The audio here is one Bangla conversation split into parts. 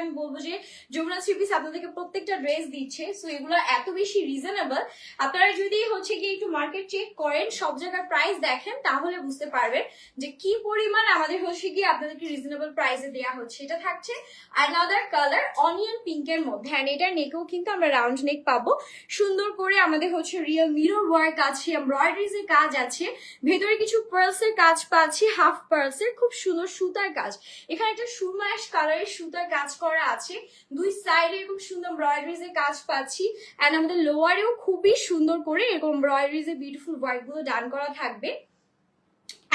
আমি বলবো যে যমুনা থ্রি পিস আপনাদেরকে প্রত্যেকটা ড্রেস দিচ্ছে, সো এগুলো এত বেশি রিজনেবল। আপনারা যদি হচ্ছে কি একটু মার্কেট চেক করেন, সব জায়গার প্রাইস দেখেন, তাহলে বুঝতে পারবেন যে কি পরিমাণ আমাদের হচ্ছে কি আপনাদেরকে রিজনেবল প্রাইসে দেওয়া হচ্ছে। এটা থাকছে অ্যানাদার কালার অনিয়ন পিঙ্কের মধ্যে, অ্যান্ড এটার নেকেও কিন্তু আমরা রাউন্ড নেক পাবো। সুন্দর করে আমাদের হচ্ছে রিয়েল মিরর ওয়ার্ক আছে, এমব্রয়ডারিজ এর কাজ আছে, ভেতরে কিছু পার্লস এর কাজ পাচ্ছি, হাফ পার্লস এর, খুব সুন্দর সুতার কাজ। এখানে একটা সুরমা অ্যাশ কালারের সুতার কাজ করা আছে, দুই সাইডে এরকম সুন্দর এমব্রয়ডারিজ এর কাজ পাচ্ছি, এন্ড আমাদের লোয়ারেও খুবই সুন্দর করে এরকম এমব্রয়ডারিজ এর বিউটিফুল ওয়ার্ক গুলো ডান করা থাকবে।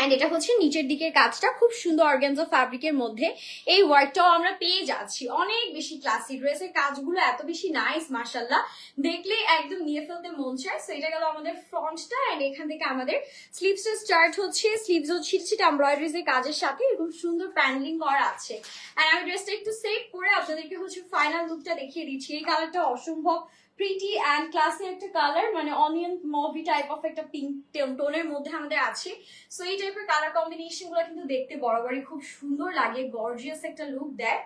এন্ড এটা হচ্ছে নিচের দিকের কাজটা খুব সুন্দর অর্গানজা ফ্যাব্রিকের মধ্যে, এই ওয়ার্কটাও আমরা পেয়ে যাচ্ছি। অনেক বেশি ক্লাসি, ড্রেসের কাজগুলো এত বেশি নাইস, মাশাআল্লাহ, দেখলে একদম নিয়ে ফেলতে মন চায়। সো এটা গেল আমাদের ফ্রন্টটা, এন্ড এখান থেকে আমাদের স্লিভসটা স্টার্ট হচ্ছে। স্লিভসও ছিটছিটা এমব্রয়ডারিজ এর কাজের সাথে এরকম সুন্দর প্যানেলিং করা আছে। এন্ড আমি ড্রেসটা একটু সেট করে আপনাদেরকে হচ্ছে ফাইনাল লুকটা দেখিয়ে দিচ্ছি। এই কালারটা অসম্ভব প্রিটি অ্যান্ড ক্লাসি একটা কালার, মানে অনিয়ন মভি টাইপ অফ একটা পিঙ্ক টোনের মধ্যে আমাদের আছে। সো এই টাইপের কালার কম্বিনেশন গুলো কিন্তু দেখতে বরাবরই খুব সুন্দর লাগে, গর্জিয়াস একটা লুক দেয়।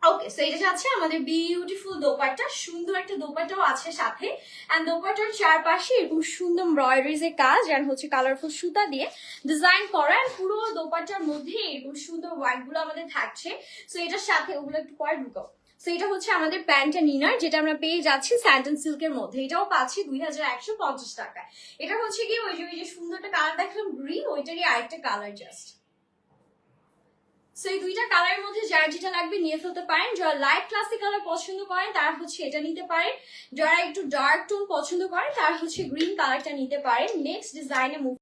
ওকে, সো এটা আছে আমাদের বিউটিফুল দোপাট্টা, সুন্দর একটা দোপাট্টাও আছে সাথে, এন্ড দোপাট্টার চারপাশে এরকম সুন্দর এমব্রয়ডারিজ এর কাজ, এন্ড হচ্ছে কালারফুল সুতা দিয়ে ডিজাইন করা, এন্ড পুরো দোপাট্টার মধ্যে এরকম সুন্দর ওয়ার্ক গুলো আমাদের থাকছে। সো এটার সাথে ওগুলো একটু পরে ঢুকাও। সো এটা হচ্ছে আমাদের প্যান্ট এন্ড ইনার, যেটা আমরা পেয়ে যাচ্ছি স্যান্টন সিল্কের মধ্যে। এটাও পাচ্ছি 2150 টাকায়। এটা হচ্ছে কি ওই যে সুন্দর একটা কালার দেখলাম গ্রিন, ওইটারই আরেকটা কালার জাস্ট। সো এই দুইটা কালারের মধ্যে যার যেটা লাগবে নিয়ে ফেলতে পারেন। যারা লাইট ক্লাসিক কালার পছন্দ করেন তারা হচ্ছে এটা নিতে পারেন, যারা একটু ডার্ক টোন পছন্দ করেন তারা হচ্ছে গ্রিন কালারটা নিতে পারেন। নেক্সট ডিজাইনে মুভ